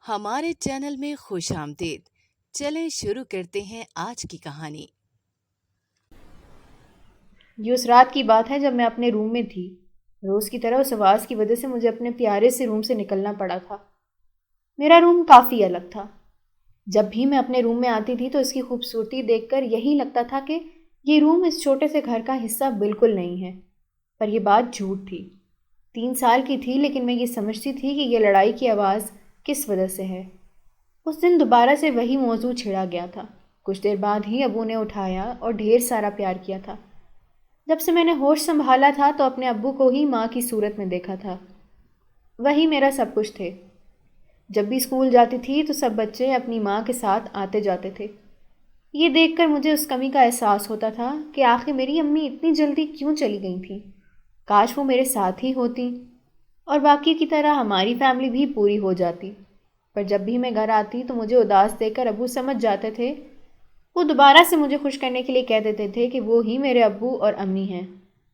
ہمارے چینل میں خوش آمدید۔ چلیں شروع کرتے ہیں آج کی کہانی۔ یہ اس رات کی بات ہے جب میں اپنے روم میں تھی۔ روز کی طرح اس آواز کی وجہ سے مجھے اپنے پیارے سے روم سے نکلنا پڑا تھا۔ میرا روم کافی الگ تھا۔ جب بھی میں اپنے روم میں آتی تھی تو اس کی خوبصورتی دیکھ کر یہی لگتا تھا کہ یہ روم اس چھوٹے سے گھر کا حصہ بالکل نہیں ہے۔ پر یہ بات جھوٹ تھی۔ 3 سال کی تھی لیکن میں یہ سمجھتی تھی کہ یہ لڑائی کی آواز کس وجہ سے ہے۔ اس دن دوبارہ سے وہی موضوع چھڑا گیا تھا۔ کچھ دیر بعد ہی ابو نے اٹھایا اور ڈھیر سارا پیار کیا تھا۔ جب سے میں نے ہوش سنبھالا تھا تو اپنے ابو کو ہی ماں کی صورت میں دیکھا تھا۔ وہی میرا سب کچھ تھے۔ جب بھی اسکول جاتی تھی تو سب بچے اپنی ماں کے ساتھ آتے جاتے تھے۔ یہ دیکھ کر مجھے اس کمی کا احساس ہوتا تھا کہ آخر میری امی اتنی جلدی کیوں چلی گئی تھیں۔ کاش وہ میرے ساتھ ہی ہوتی اور باقی کی طرح ہماری فیملی بھی پوری ہو جاتی۔ پر جب بھی میں گھر آتی تو مجھے اداس دیکھ کر ابو سمجھ جاتے تھے۔ وہ دوبارہ سے مجھے خوش کرنے کے لیے کہہ دیتے تھے کہ وہ ہی میرے ابو اور امی ہیں۔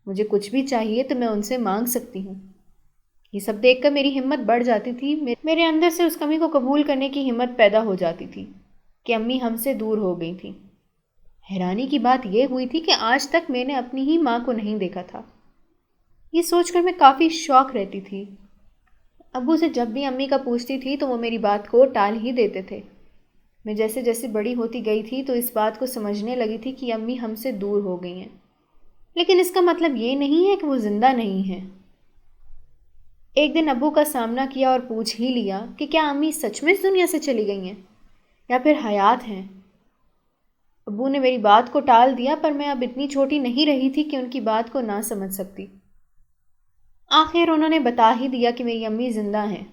مجھے کچھ بھی چاہیے تو میں ان سے مانگ سکتی ہوں۔ یہ سب دیکھ کر میری ہمت بڑھ جاتی تھی۔ میرے اندر سے اس کمی کو قبول کرنے کی ہمت پیدا ہو جاتی تھی کہ امی ہم سے دور ہو گئی تھیں۔ حیرانی کی بات یہ ہوئی تھی کہ آج تک میں نے اپنی ہی ماں کو نہیں دیکھا تھا۔ یہ سوچ کر میں کافی شوق رہتی تھی۔ ابو سے جب بھی امی کا پوچھتی تھی تو وہ میری بات کو ٹال ہی دیتے تھے۔ میں جیسے جیسے بڑی ہوتی گئی تھی تو اس بات کو سمجھنے لگی تھی کہ امی ہم سے دور ہو گئی ہیں، لیکن اس کا مطلب یہ نہیں ہے کہ وہ زندہ نہیں ہیں۔ ایک دن ابو کا سامنا کیا اور پوچھ ہی لیا کہ کیا امی سچ میں اس دنیا سے چلی گئی ہیں یا پھر حیات ہیں۔ ابو نے میری بات کو ٹال دیا، پر میں اب اتنی چھوٹی نہیں رہی تھی کہ ان کی بات کو نہ سمجھ سکتی۔ آخر انہوں نے بتا ہی دیا کہ میری امی زندہ ہیں۔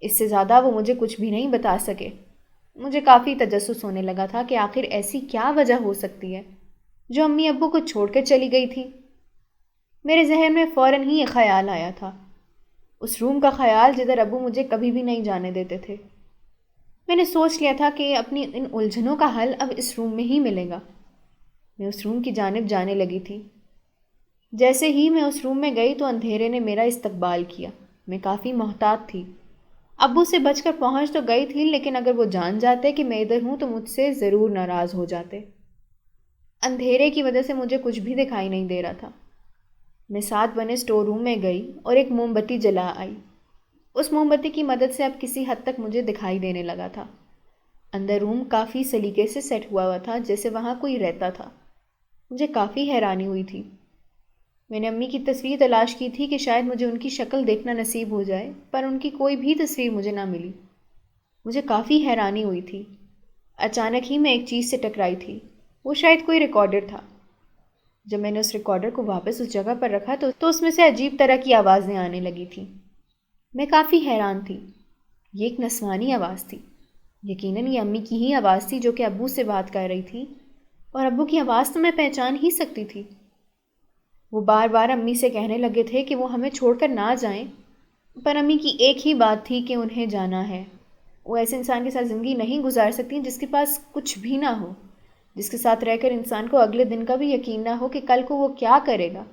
اس سے زیادہ وہ مجھے کچھ بھی نہیں بتا سکے۔ مجھے کافی تجسس ہونے لگا تھا کہ آخر ایسی کیا وجہ ہو سکتی ہے جو امی ابو کو چھوڑ کر چلی گئی تھی۔ میرے ذہن میں فوراً ہی ایک خیال آیا تھا، اس روم کا خیال جدھر ابو مجھے کبھی بھی نہیں جانے دیتے تھے۔ میں نے سوچ لیا تھا کہ اپنی ان الجھنوں کا حل اب اس روم میں ہی ملے گا۔ میں اس روم کی جانب جانے لگی تھی۔ جیسے ہی میں اس روم میں گئی تو اندھیرے نے میرا استقبال کیا۔ میں کافی محتاط تھی۔ ابو سے بچ کر پہنچ تو گئی تھی، لیکن اگر وہ جان جاتے کہ میں ادھر ہوں تو مجھ سے ضرور ناراض ہو جاتے۔ اندھیرے کی وجہ سے مجھے کچھ بھی دکھائی نہیں دے رہا تھا۔ میں ساتھ بنے اسٹور روم میں گئی اور ایک موم بتی جلا آئی۔ اس موم بتی کی مدد سے اب کسی حد تک مجھے دکھائی دینے لگا تھا۔ اندر روم کافی سلیقے سے سیٹ ہوا تھا، جیسے وہاں کوئی رہتا تھا۔ مجھے کافی حیرانی ہوئی تھی۔ میں نے امی کی تصویر تلاش کی تھی کہ شاید مجھے ان کی شکل دیکھنا نصیب ہو جائے، پر ان کی کوئی بھی تصویر مجھے نہ ملی۔ مجھے کافی حیرانی ہوئی تھی۔ اچانک ہی میں ایک چیز سے ٹکرائی تھی۔ وہ شاید کوئی ریکارڈر تھا۔ جب میں نے اس ریکارڈر کو واپس اس جگہ پر رکھا تو اس میں سے عجیب طرح کی آوازیں آنے لگی تھیں۔ میں کافی حیران تھی۔ یہ ایک نسوانی آواز تھی۔ یقیناً یہ امی کی ہی آواز تھی جو کہ ابو سے بات کر رہی تھی، اور ابو کی آواز تو میں پہچان ہی سکتی تھی۔ وہ بار بار امی سے کہنے لگے تھے کہ وہ ہمیں چھوڑ کر نہ جائیں، پر امی کی ایک ہی بات تھی کہ انہیں جانا ہے۔ وہ ایسے انسان کے ساتھ زندگی نہیں گزار سکتی جس کے پاس کچھ بھی نہ ہو، جس کے ساتھ رہ کر انسان کو اگلے دن کا بھی یقین نہ ہو کہ کل کو وہ کیا کرے گا،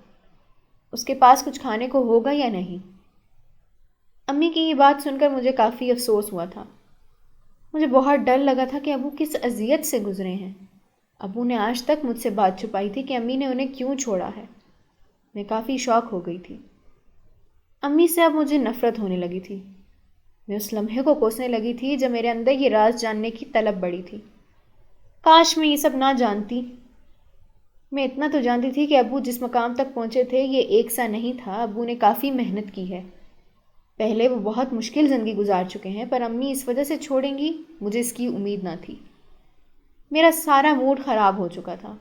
اس کے پاس کچھ کھانے کو ہوگا یا نہیں۔ امی کی یہ بات سن کر مجھے کافی افسوس ہوا تھا۔ مجھے بہت ڈر لگا تھا کہ ابو کس اذیت سے گزرے ہیں۔ ابو نے آج تک مجھ سے بات چھپائی تھی کہ امی نے انہیں کیوں چھوڑا ہے۔ میں کافی شوق ہو گئی تھی۔ امی سے اب مجھے نفرت ہونے لگی تھی۔ میں اس لمحے کو کوسنے لگی تھی جب میرے اندر یہ راز جاننے کی طلب بڑھی تھی۔ کاش میں یہ سب نہ جانتی۔ میں اتنا تو جانتی تھی کہ ابو جس مقام تک پہنچے تھے یہ ایک سا نہیں تھا۔ ابو نے کافی محنت کی ہے۔ پہلے وہ بہت مشکل زندگی گزار چکے ہیں، پر امی اس وجہ سے چھوڑیں گی مجھے اس کی امید نہ تھی۔ میرا سارا موڈ خراب ہو چکا تھا۔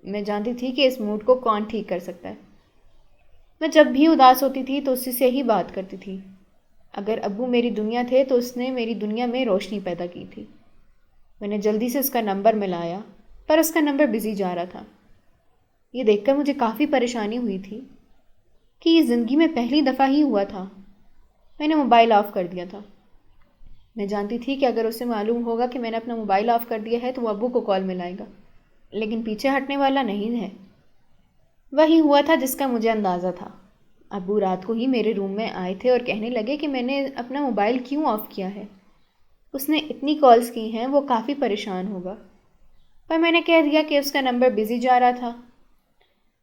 میں جانتی تھی کہ اس موڈ کو کون ٹھیک کر سکتا ہے۔ میں جب بھی اداس ہوتی تھی تو اسی سے ہی بات کرتی تھی۔ اگر ابو میری دنیا تھے تو اس نے میری دنیا میں روشنی پیدا کی تھی۔ میں نے جلدی سے اس کا نمبر ملایا، پر اس کا نمبر بزی جا رہا تھا۔ یہ دیکھ کر مجھے کافی پریشانی ہوئی تھی کہ یہ زندگی میں پہلی دفعہ ہی ہوا تھا۔ میں نے موبائل آف کر دیا تھا۔ میں جانتی تھی کہ اگر اسے معلوم ہوگا کہ میں نے اپنا موبائل آف کر دیا ہے تو وہ ابو کو کال ملائے گا، لیکن پیچھے ہٹنے والا نہیں ہے۔ وہی ہوا تھا جس کا مجھے اندازہ تھا۔ ابو رات کو ہی میرے روم میں آئے تھے اور کہنے لگے کہ میں نے اپنا موبائل کیوں آف کیا ہے۔ اس نے اتنی کالز کی ہیں وہ کافی پریشان ہوگا۔ پر میں نے کہہ دیا کہ اس کا نمبر بزی جا رہا تھا۔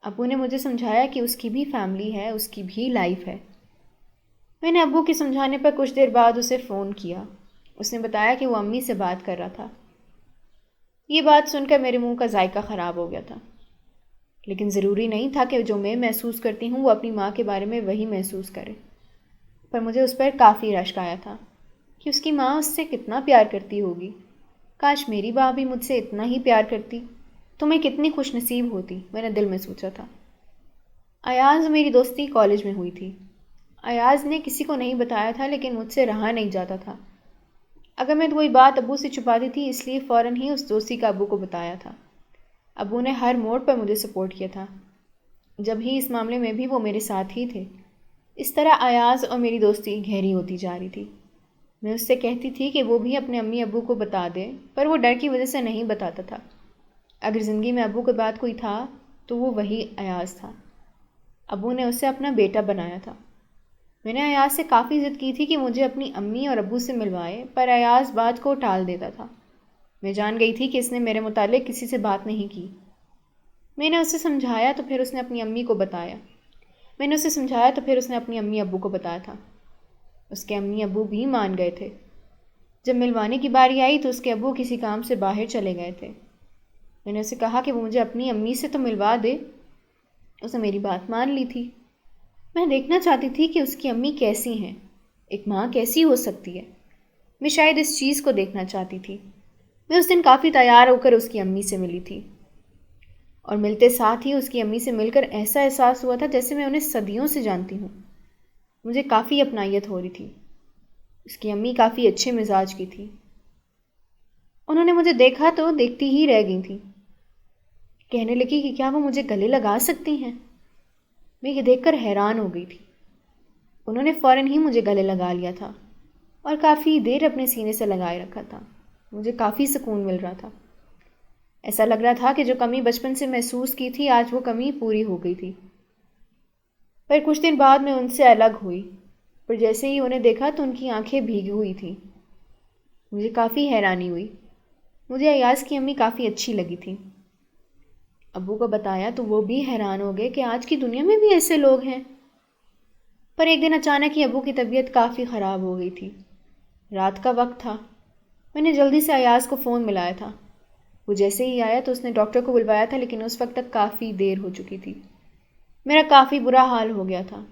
ابو نے مجھے سمجھایا کہ اس کی بھی فیملی ہے، اس کی بھی لائف ہے۔ میں نے ابو کے سمجھانے پر کچھ دیر بعد اسے فون کیا۔ اس نے بتایا کہ وہ امی سے بات کر رہا تھا۔ یہ بات سن کر میرے منہ کا ذائقہ خراب ہو گیا تھا، لیکن ضروری نہیں تھا کہ جو میں محسوس کرتی ہوں وہ اپنی ماں کے بارے میں وہی محسوس کرے۔ پر مجھے اس پر کافی رشک آیا تھا کہ اس کی ماں اس سے کتنا پیار کرتی ہوگی۔ کاش میری ماں بھی مجھ سے اتنا ہی پیار کرتی تو میں کتنی خوش نصیب ہوتی، میں نے دل میں سوچا تھا۔ ایاز میری دوستی کالج میں ہوئی تھی۔ ایاز نے کسی کو نہیں بتایا تھا، لیکن مجھ سے رہا نہیں جاتا تھا۔ اگر میں کوئی بات ابو سے چھپاتی تھی، اس لیے فوراً ہی اس دوستی کا ابو کو بتایا تھا۔ ابو نے ہر موڑ پر مجھے سپورٹ کیا تھا، جب ہی اس معاملے میں بھی وہ میرے ساتھ ہی تھے۔ اس طرح ایاز اور میری دوستی گہری ہوتی جا رہی تھی۔ میں اس سے کہتی تھی کہ وہ بھی اپنے امی ابو کو بتا دے، پر وہ ڈر کی وجہ سے نہیں بتاتا تھا۔ اگر زندگی میں ابو کے بعد کوئی تھا تو وہ وہی ایاز تھا۔ ابو نے اسے اپنا بیٹا بنایا تھا۔ میں نے ایاز سے کافی ضد کی تھی کہ مجھے اپنی امی اور ابو سے ملوائے، پر ایاز بات کو ٹال دیتا تھا۔ میں جان گئی تھی کہ اس نے میرے متعلق کسی سے بات نہیں کی۔ میں نے اسے سمجھایا تو پھر اس نے اپنی امی ابو کو بتایا تھا۔ اس کے امی ابو بھی مان گئے تھے۔ جب ملوانے کی باری آئی تو اس کے ابو کسی کام سے باہر چلے گئے تھے۔ میں نے اسے کہا کہ وہ مجھے اپنی امی سے تو ملوا دے۔ اس نے میری بات مان لی تھی۔ میں دیکھنا چاہتی تھی کہ اس کی امی کیسی ہیں، ایک ماں کیسی ہو سکتی ہے۔ میں شاید اس چیز کو دیکھنا چاہتی تھی۔ میں اس دن کافی تیار ہو کر اس کی امی سے ملی تھی، اور ملتے ساتھ ہی اس کی امی سے مل کر ایسا احساس ہوا تھا جیسے میں انہیں صدیوں سے جانتی ہوں۔ مجھے کافی اپنائیت ہو رہی تھی۔ اس کی امی کافی اچھے مزاج کی تھی۔ انہوں نے مجھے دیکھا تو دیکھتی ہی رہ گئی تھی۔ کہنے لگی کہ کیا وہ مجھے گلے لگا سکتی ہیں؟ میں یہ دیکھ کر حیران ہو گئی تھی۔ انہوں نے فوراً ہی مجھے گلے لگا لیا تھا اور کافی دیر اپنے سینے سے لگائے رکھا تھا۔ مجھے کافی سکون مل رہا تھا۔ ایسا لگ رہا تھا کہ جو کمی بچپن سے محسوس کی تھی آج وہ کمی پوری ہو گئی تھی۔ پر کچھ دن بعد میں ان سے الگ ہوئی، پر جیسے ہی انہیں دیکھا تو ان کی آنکھیں بھیگی ہوئی تھیں۔ مجھے کافی حیرانی ہوئی۔ مجھے ایاز کی امی کافی اچھی لگی تھی۔ ابو کو بتایا تو وہ بھی حیران ہو گئے کہ آج کی دنیا میں بھی ایسے لوگ ہیں۔ پر ایک دن اچانک ہی ابو کی طبیعت کافی خراب ہو گئی تھی۔ رات کا وقت تھا۔ میں نے جلدی سے ایاز کو فون ملایا تھا۔ وہ جیسے ہی آیا تو اس نے ڈاکٹر کو بلوایا تھا، لیکن اس وقت تک کافی دیر ہو چکی تھی۔ میرا کافی برا حال ہو گیا تھا۔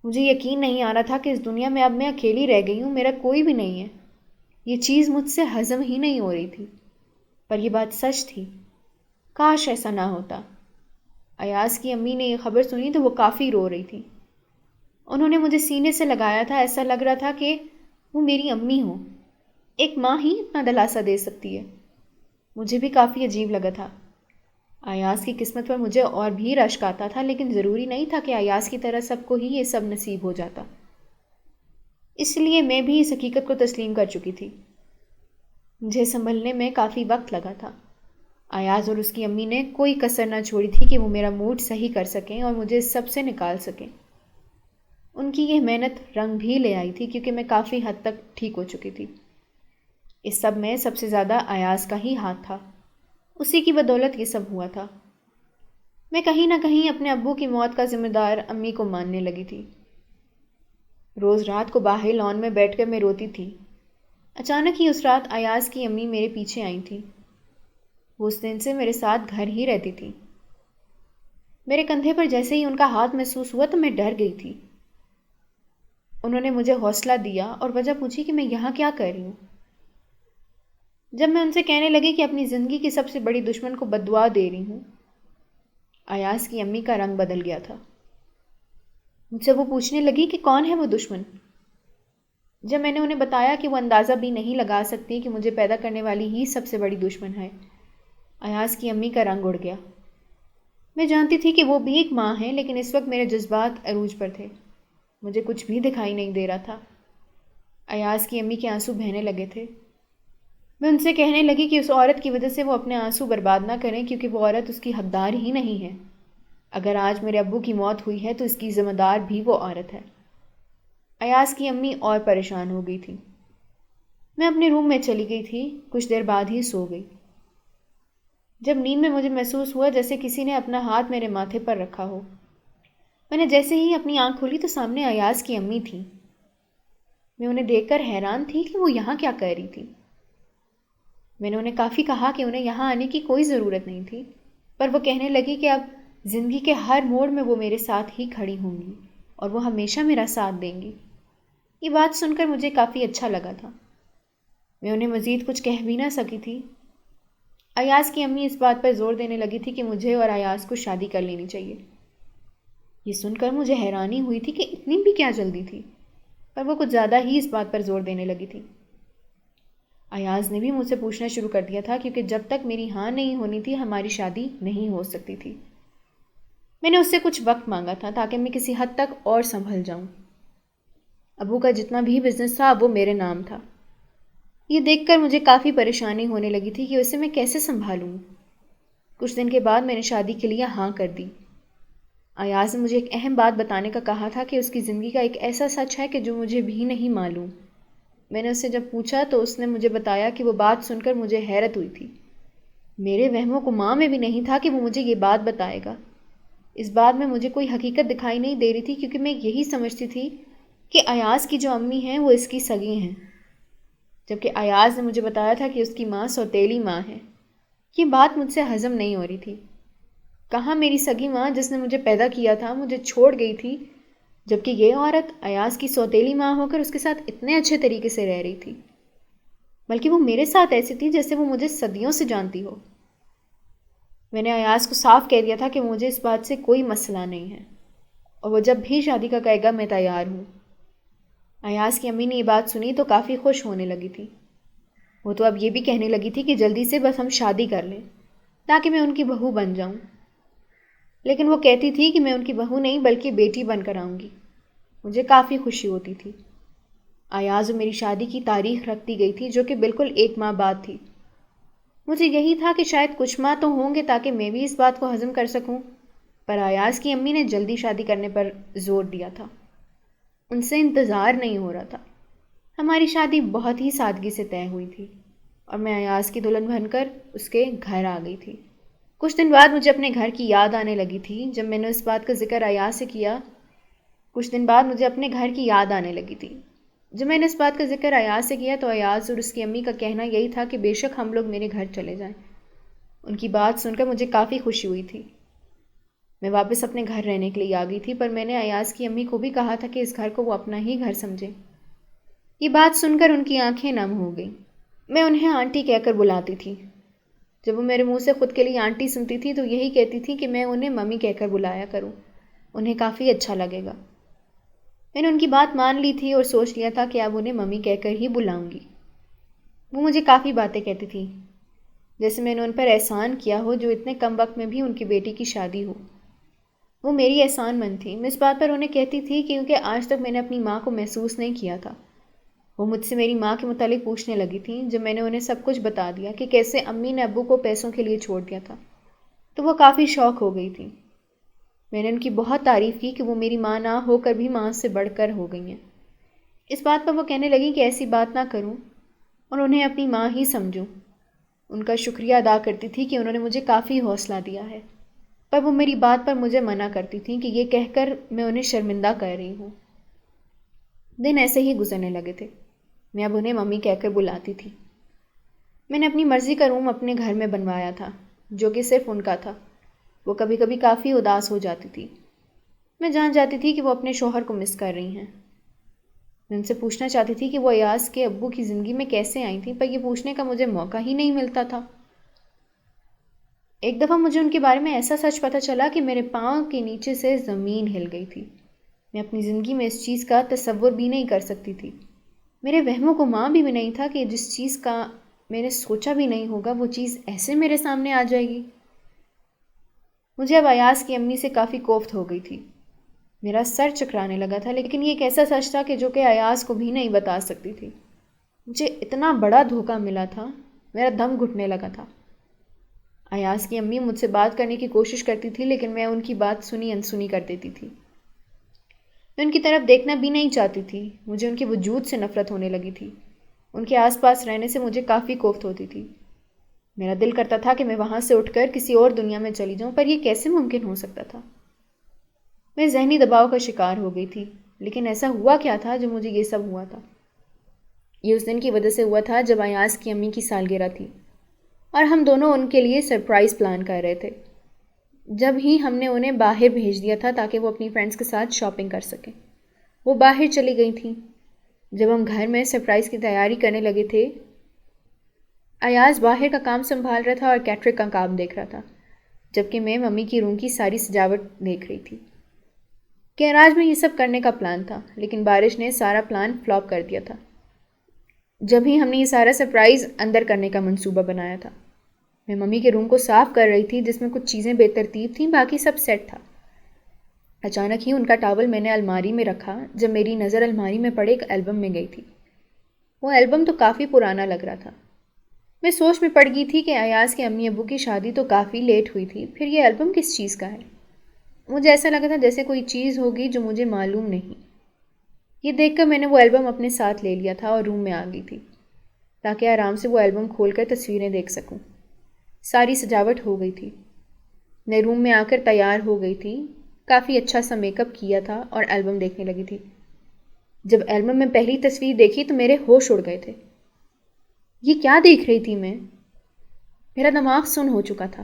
مجھے یقین نہیں آ رہا تھا کہ اس دنیا میں اب میں اکیلی رہ گئی ہوں، میرا کوئی بھی نہیں ہے۔ یہ چیز مجھ سے ہضم ہی نہیں ہو رہی تھی، پر یہ بات سچ تھی۔ کاش ایسا نہ ہوتا۔ ایاز کی امی نے یہ خبر سنی تو وہ کافی رو رہی تھی۔ انہوں نے مجھے سینے سے لگایا تھا، ایسا لگ رہا تھا کہ وہ میری امی ہو۔ ایک ماں ہی اتنا دلاسا دے سکتی ہے۔ مجھے بھی کافی عجیب لگا تھا۔ ایاز کی قسمت پر مجھے اور بھی رشک آتا تھا، لیکن ضروری نہیں تھا کہ ایاز کی طرح سب کو ہی یہ سب نصیب ہو جاتا۔ اس لیے میں بھی اس حقیقت کو تسلیم کر چکی تھی۔ مجھے سنبھلنے میں کافی وقت لگا تھا۔ ایاز اور اس کی امی نے کوئی کسر نہ چھوڑی تھی کہ وہ میرا موڈ صحیح کر سکیں اور مجھے اس سب سے نکال سکیں۔ ان کی یہ محنت رنگ بھی لے آئی تھی، کیونکہ میں کافی حد تک ٹھیک ہو چکی تھی۔ اس سب میں سب سے زیادہ ایاز کا ہی ہاتھ تھا۔ اسی کی بدولت یہ سب ہوا تھا۔ میں کہیں نہ کہیں اپنے ابو کی موت کا ذمہ دار امی کو ماننے لگی تھی۔ روز رات کو باہر لان میں بیٹھ کر میں روتی تھی۔ اچانک ہی اس رات ایاز کی امی میرے پیچھے آئی تھی۔ وہ اس دن سے میرے ساتھ گھر ہی رہتی تھی۔ میرے کندھے پر جیسے ہی ان کا ہاتھ محسوس ہوا تو میں ڈر گئی تھی۔ انہوں نے مجھے حوصلہ دیا اور وجہ پوچھی کہ میں یہاں کیا کر رہی ہوں۔ جب میں ان سے کہنے لگی کہ اپنی زندگی کی سب سے بڑی دشمن کو بد دعا دے رہی ہوں، ایاز کی امی کا رنگ بدل گیا تھا۔ مجھ سے وہ پوچھنے لگی کہ کون ہے وہ دشمن۔ جب میں نے انہیں بتایا کہ وہ اندازہ بھی نہیں لگا سکتی کہ مجھے پیدا کرنے والی ہی سب سے بڑی دشمن ہے، ایاز کی امی کا رنگ اڑ گیا۔ میں جانتی تھی کہ وہ بھی ایک ماں ہے، لیکن اس وقت میرے جذبات عروج پر تھے۔ مجھے کچھ بھی دکھائی نہیں دے رہا تھا۔ ایاز کی امی کے آنسو بہنے لگے تھے۔ میں ان سے کہنے لگی کہ اس عورت کی وجہ سے وہ اپنے آنسو برباد نہ کریں، کیونکہ وہ عورت اس کی حقدار ہی نہیں ہے۔ اگر آج میرے ابو کی موت ہوئی ہے تو اس کی ذمہ دار بھی وہ عورت ہے۔ ایاز کی امی اور پریشان ہو گئی تھی۔ میں اپنے روم میں چلی گئی تھی، کچھ دیر بعد ہی سو گئی۔ جب نیند میں مجھے محسوس ہوا جیسے کسی نے اپنا ہاتھ میرے ماتھے پر رکھا ہو۔ میں نے جیسے ہی اپنی آنکھ کھولی تو سامنے ایاز کی امی تھیں۔ میں انہیں دیکھ کر حیران تھی کہ وہ یہاں کیا کر رہی تھی۔ میں نے انہیں کافی کہا کہ انہیں یہاں آنے کی کوئی ضرورت نہیں تھی، پر وہ کہنے لگی کہ اب زندگی کے ہر موڑ میں وہ میرے ساتھ ہی کھڑی ہوں گی اور وہ ہمیشہ میرا ساتھ دیں گی۔ یہ بات سن کر مجھے کافی اچھا لگا تھا۔ میں انہیں مزید کچھ کہہ بھی نہ سکی تھی۔ ایاز کی امی اس بات پر زور دینے لگی تھی کہ مجھے اور ایاز کو شادی کر لینی چاہیے۔ یہ سن کر مجھے حیرانی ہوئی تھی کہ اتنی بھی کیا جلدی تھی، پر وہ کچھ زیادہ ہی اس بات پر زور دینے لگی تھی۔ ایاز نے بھی مجھ سے پوچھنا شروع کر دیا تھا کیونکہ جب تک میری ہاں نہیں ہونی تھی ہماری شادی نہیں ہو سکتی تھی۔ میں نے اس سے کچھ وقت مانگا تھا تاکہ میں کسی حد تک اور سنبھل جاؤں۔ ابو کا جتنا بھی بزنس تھا اب وہ میرے نام تھا۔ یہ دیکھ کر مجھے کافی پریشانی ہونے لگی تھی کہ اسے میں کیسے سنبھالوں۔ کچھ دن کے بعد میں نے شادی کے لیے ہاں کر دی۔ ایاز نے مجھے ایک اہم بات بتانے کا کہا تھا کہ اس کی زندگی کا ایک ایسا سچ ہے کہ جو مجھے بھی نہیں معلوم۔ میں نے اس سے جب پوچھا تو اس نے مجھے بتایا کہ وہ بات سن کر مجھے حیرت ہوئی تھی۔ میرے وہموں کو ماں میں بھی نہیں تھا کہ وہ مجھے یہ بات بتائے گا۔ اس بات میں مجھے کوئی حقیقت دکھائی نہیں دے رہی تھی کیونکہ میں یہی سمجھتی تھی کہ ایاز کی جو امی ہیں وہ اس کی سگی ہیں، جبکہ ایاز نے مجھے بتایا تھا کہ اس کی ماں سوتیلی ماں ہے۔ یہ بات مجھ سے ہضم نہیں ہو رہی تھی۔ کہاں میری سگی ماں جس نے مجھے پیدا کیا تھا مجھے چھوڑ گئی تھی، جبکہ یہ عورت ایاز کی سوتیلی ماں ہو کر اس کے ساتھ اتنے اچھے طریقے سے رہ رہی تھی، بلکہ وہ میرے ساتھ ایسی تھی جیسے وہ مجھے صدیوں سے جانتی ہو۔ میں نے ایاز کو صاف کہہ دیا تھا کہ مجھے اس بات سے کوئی مسئلہ نہیں ہے اور وہ جب بھی شادی کا کہے گا میں تیار ہوں۔ ایاز کی امی نے یہ بات سنی تو کافی خوش ہونے لگی تھی۔ وہ تو اب یہ بھی کہنے لگی تھی کہ جلدی سے بس ہم شادی کر لیں تاکہ میں ان کی بہو بن جاؤں، لیکن وہ کہتی تھی کہ میں ان کی بہو نہیں بلکہ بیٹی بن کر آؤں گی۔ مجھے کافی خوشی ہوتی تھی۔ ایاز و میری شادی کی تاریخ رکھ دی گئی تھی جو کہ بالکل 1 ماہ بعد تھی۔ مجھے یہی تھا کہ شاید کچھ ماہ تو ہوں گے تاکہ میں بھی اس بات کو ہضم کر سکوں، پر ایاز کی امی نے جلدی شادی کرنے پر زور دیا تھا۔ ان سے انتظار نہیں ہو رہا تھا۔ ہماری شادی بہت ہی سادگی سے طے ہوئی تھی اور میں ایاز کی دلہن بن کر اس کے گھر آ گئی تھی۔ کچھ دن بعد مجھے اپنے گھر کی یاد آنے لگی تھی۔ جب میں نے اس بات کا ذکر ایاز سے کیا جب میں نے اس بات کا ذکر ایاز سے کیا تو ایاز اور اس کی امی کا کہنا یہی تھا کہ بے شک ہم لوگ میرے گھر چلے جائیں۔ ان کی بات سن کر مجھے کافی خوشی ہوئی تھی۔ میں واپس اپنے گھر رہنے کے لیے آ گئی تھی، پر میں نے ایاز کی امی کو بھی کہا تھا کہ اس گھر کو وہ اپنا ہی گھر سمجھے۔ یہ بات سن کر ان کی آنکھیں نم ہو گئیں۔ میں انہیں آنٹی کہہ کر بلاتی تھی۔ جب وہ میرے منہ سے خود کے لیے آنٹی سنتی تھی تو یہی کہتی تھی کہ میں انہیں ممی کہہ کر بلایا کروں، انہیں کافی اچھا لگے گا۔ میں نے ان کی بات مان لی تھی اور سوچ لیا تھا کہ اب انہیں ممی کہہ کر ہی بلاؤں گی۔ وہ مجھے کافی باتیں کہتی تھی، جیسے میں نے ان پر احسان کیا ہو جو اتنے کم وقت میں بھی ان کی بیٹی کی شادی ہو۔ وہ میری احسان مند تھی۔ میں اس بات پر انہیں کہتی تھی کیونکہ آج تک میں نے اپنی ماں کو محسوس نہیں کیا تھا۔ وہ مجھ سے میری ماں کے متعلق پوچھنے لگی تھیں۔ جب میں نے انہیں سب کچھ بتا دیا کہ کیسے امی نے ابو کو پیسوں کے لیے چھوڑ دیا تھا تو وہ کافی شوق ہو گئی تھیں۔ میں نے ان کی بہت تعریف کی کہ وہ میری ماں نہ ہو کر بھی ماں سے بڑھ کر ہو گئی ہیں۔ اس بات پر وہ کہنے لگی کہ ایسی بات نہ کروں اور انہیں اپنی ماں ہی سمجھوں۔ ان کا شکریہ ادا کرتی تھی کہ انہوں نے مجھے کافی حوصلہ دیا ہے، پر وہ میری بات پر مجھے منع کرتی تھیں کہ یہ کہہ کر میں انہیں شرمندہ کر رہی ہوں۔ دن ایسے ہی گزرنے لگے تھے۔ میں اب انہیں ممی کہہ کر بلاتی تھی۔ میں نے اپنی مرضی کا روم اپنے گھر میں بنوایا تھا جو کہ صرف ان کا تھا۔ وہ کبھی کبھی کافی اداس ہو جاتی تھی۔ میں جان جاتی تھی کہ وہ اپنے شوہر کو مس کر رہی ہیں۔ میں ان سے پوچھنا چاہتی تھی کہ وہ ایاز کے ابو کی زندگی میں کیسے آئی تھیں، پر یہ پوچھنے کا مجھے موقع ہی نہیں ملتا تھا۔ ایک دفعہ مجھے ان کے بارے میں ایسا سچ پتہ چلا کہ میرے پاؤں کے نیچے سے زمین ہل گئی تھی۔ میں اپنی زندگی میں اس چیز کا تصور بھی نہیں کر سکتی تھی۔ میرے وہموں کو ماں بھی نہیں تھا کہ جس چیز کا میں نے سوچا بھی نہیں ہوگا وہ چیز ایسے میرے سامنے آ جائے گی۔ مجھے اب ایاز کی امی سے کافی کوفت ہو گئی تھی۔ میرا سر چکرانے لگا تھا، لیکن یہ ایک ایسا سچ تھا کہ جو کہ ایاز کو بھی نہیں بتا سکتی تھی۔ مجھے اتنا بڑا دھوکہ ملا تھا، میرا دم گھٹنے لگا تھا۔ ایاز کی امی مجھ سے بات کرنے کی کوشش کرتی تھی لیکن میں ان کی بات سنی انسنی کر دیتی تھی۔ میں ان کی طرف دیکھنا بھی نہیں چاہتی تھی۔ مجھے ان کے وجود سے نفرت ہونے لگی تھی۔ ان کے آس پاس رہنے سے مجھے کافی کوفت ہوتی تھی۔ میرا دل کرتا تھا کہ میں وہاں سے اٹھ کر کسی اور دنیا میں چلی جاؤں، پر یہ کیسے ممکن ہو سکتا تھا؟ میں ذہنی دباؤ کا شکار ہو گئی تھی، لیکن ایسا ہوا کیا تھا جو مجھے یہ سب ہوا تھا؟ یہ اس دن کی وجہ سے ہوا تھا جب ایاز کی امی کی سالگرہ تھی اور ہم دونوں ان کے لیے سرپرائز پلان کر رہے تھے۔ جب ہی ہم نے انہیں باہر بھیج دیا تھا تاکہ وہ اپنی فرینڈس کے ساتھ شاپنگ کر سکیں، وہ باہر چلی گئی تھیں۔ جب ہم گھر میں سرپرائز کی تیاری کرنے لگے تھے، ایاز باہر کا کام سنبھال رہا تھا اور کیٹرنگ کا کام دیکھ رہا تھا، جبکہ میں ممی کی روم کی ساری سجاوٹ دیکھ رہی تھی۔ گیراج میں یہ سب کرنے کا پلان تھا، لیکن بارش نے سارا پلان فلاپ کر دیا تھا۔ جب ہی ہم نے یہ سارا سرپرائز اندر کرنے کا منصوبہ بنایا تھا، میں ممی کے روم کو صاف کر رہی تھی جس میں کچھ چیزیں بے ترتیب تھیں، باقی سب سیٹ تھا۔ اچانک ہی ان کا ٹاول میں نے الماری میں رکھا جب میری نظر الماری میں پڑے ایک البم میں گئی تھی۔ وہ البم تو کافی پرانا لگ رہا تھا۔ میں سوچ میں پڑ گئی تھی کہ ایاز کے امی ابو کی شادی تو کافی لیٹ ہوئی تھی، پھر یہ البم کس چیز کا ہے؟ مجھے ایسا لگا تھا جیسے کوئی چیز ہوگی جو مجھے معلوم نہیں۔ یہ دیکھ کر میں نے وہ البم اپنے ساتھ لے لیا تھا اور روم میں آ گئی تھی تاکہ آرام سے وہ البم کھول کر تصویریں دیکھ سکوں۔ ساری سجاوٹ ہو گئی تھی۔ میں روم میں آ کر تیار ہو گئی تھی، کافی اچھا سا میک اپ کیا تھا اور البم دیکھنے لگی تھی۔ جب البم میں پہلی تصویر دیکھی تو میرے ہوش اڑ گئے تھے۔ یہ کیا دیکھ رہی تھی میں؟ میرا دماغ سن ہو چکا تھا۔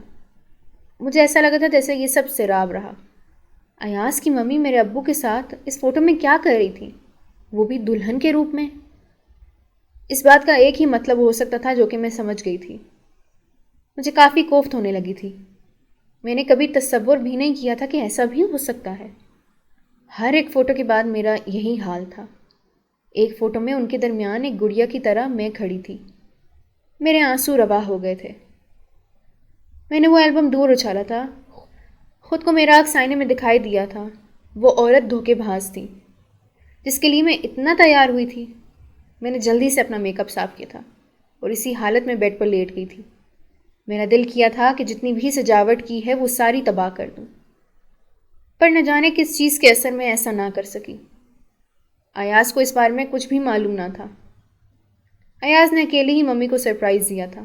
مجھے ایسا لگا تھا جیسے یہ سب سراب رہا۔ ایاز کی ممی میرے ابو کے ساتھ اس فوٹو میں کیا کر رہی تھی، وہ بھی دلہن کے روپ میں؟ اس بات کا ایک ہی مطلب ہو سکتا تھا جو کہ میں سمجھ گئی تھی۔ مجھے کافی کوفت ہونے لگی تھی۔ میں نے کبھی تصور بھی نہیں کیا تھا کہ ایسا بھی ہو سکتا ہے۔ ہر ایک فوٹو کے بعد میرا یہی حال تھا۔ ایک فوٹو میں ان کے درمیان ایک گڑیا کی طرح میں کھڑی تھی۔ میرے آنسو روا ہو گئے تھے۔ میں نے وہ البم دور اچھالا تھا۔ خود کو میرا عکس آئینے میں دکھائی دیا تھا۔ وہ عورت دھوکے باز تھی جس کے لیے میں اتنا تیار ہوئی تھی۔ میں نے جلدی سے اپنا میک اپ صاف کیا تھا اور اسی حالت میں بیڈ پر لیٹ گئی تھی۔ میرا دل کیا تھا کہ جتنی بھی سجاوٹ کی ہے وہ ساری تباہ کر دوں، پر نہ جانے کس چیز کے اثر میں ایسا نہ کر سکی۔ ایاز کو اس بارے میں کچھ بھی معلوم نہ تھا۔ ایاز نے اکیلے ہی ممی کو سرپرائز دیا تھا۔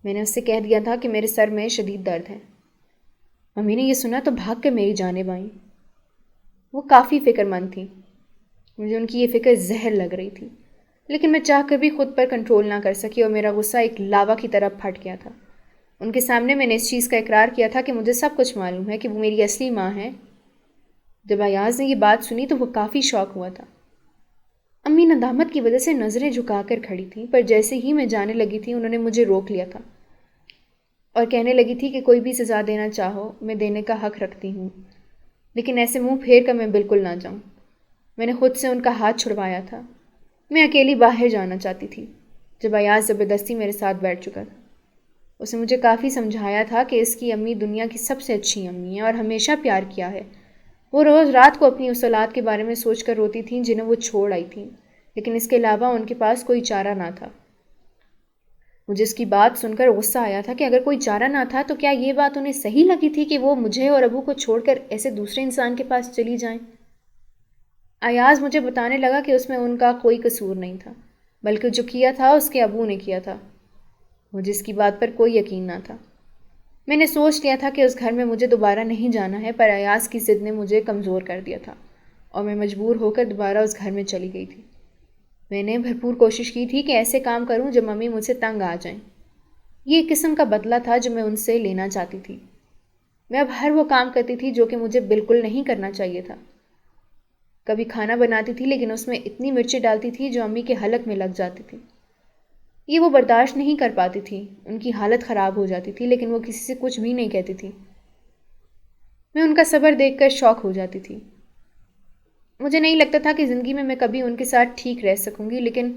میں نے اس سے کہہ دیا تھا کہ میرے سر میں شدید درد ہے۔ ممی نے یہ سنا تو بھاگ کر میری جانب آئیں۔ وہ کافی فکر مند تھیں۔ مجھے ان کی یہ فکر زہر لگ رہی تھی، لیکن میں چاہ کر بھی خود پر کنٹرول نہ کر سکی اور میرا غصہ ایک لاوا کی طرح پھٹ گیا تھا۔ ان کے سامنے میں نے اس چیز کا اقرار کیا تھا کہ مجھے سب کچھ معلوم ہے، کہ وہ میری اصلی ماں ہے۔ جب ایاز نے یہ بات سنی تو وہ کافی شاک ہوا تھا۔ امی ندامت کی وجہ سے نظریں جھکا کر کھڑی تھیں، پر جیسے ہی میں جانے لگی تھی انہوں نے مجھے روک لیا تھا اور کہنے لگی تھی کہ کوئی بھی سزا دینا چاہو میں دینے کا حق رکھتی ہوں، لیکن ایسے منہ پھیر کر میں بالکل نہ جاؤں۔ میں نے خود سے ان کا ہاتھ چھڑوایا تھا۔ میں اکیلی باہر جانا چاہتی تھی جب ایاز زبردستی میرے ساتھ بیٹھ چکا تھا۔ اس نے مجھے کافی سمجھایا تھا کہ اس کی امی دنیا کی سب سے اچھی امی ہے اور ہمیشہ پیار کیا ہے۔ وہ روز رات کو اپنی اس اولاد کے بارے میں سوچ کر روتی تھیں جنہیں وہ چھوڑ آئی تھیں، لیکن اس کے علاوہ ان کے پاس کوئی چارہ نہ تھا۔ مجھے اس کی بات سن کر غصہ آیا تھا کہ اگر کوئی چارہ نہ تھا تو کیا یہ بات انہیں صحیح لگی تھی کہ وہ مجھے اور ابو کو چھوڑ کر ایسے دوسرے انسان کے پاس چلی جائیں؟ ایاز مجھے بتانے لگا کہ اس میں ان کا کوئی قصور نہیں تھا، بلکہ جو کیا تھا اس کے ابو نے کیا تھا، مجھے اس کی بات پر کوئی یقین نہ تھا۔ میں نے سوچ لیا تھا کہ اس گھر میں مجھے دوبارہ نہیں جانا ہے، پر ایاز کی ضد نے مجھے کمزور کر دیا تھا اور میں مجبور ہو کر دوبارہ اس گھر میں چلی گئی تھی۔ میں نے بھرپور کوشش کی تھی کہ ایسے کام کروں جب ممی مجھ سے تنگ آ جائیں۔ یہ ایک قسم کا بدلہ تھا جو میں ان سے لینا چاہتی تھی۔ میں اب ہر وہ کام کرتی تھی جو کہ مجھے بالکل نہیں کرنا چاہیے تھا۔ کبھی کھانا بناتی تھی لیکن اس میں اتنی مرچیں ڈالتی تھی جو امی کے حلق میں لگ جاتی تھی۔ یہ وہ برداشت نہیں کر پاتی تھی، ان کی حالت خراب ہو جاتی تھی، لیکن وہ کسی سے کچھ بھی نہیں کہتی تھی۔ میں ان کا صبر دیکھ کر شوق ہو جاتی تھی۔ مجھے نہیں لگتا تھا کہ زندگی میں کبھی ان کے ساتھ ٹھیک رہ سکوں گی، لیکن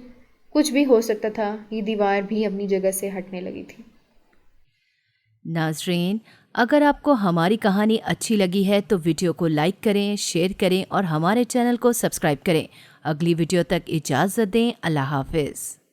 کچھ بھی ہو سکتا تھا، یہ دیوار بھی اپنی جگہ سے ہٹنے لگی تھی۔ ناظرین، اگر آپ کو ہماری کہانی اچھی لگی ہے تو ویڈیو کو لائک کریں، شیئر کریں اور ہمارے چینل کو سبسکرائب کریں۔ اگلی ویڈیو تک اجازت دیں۔ اللہ حافظ۔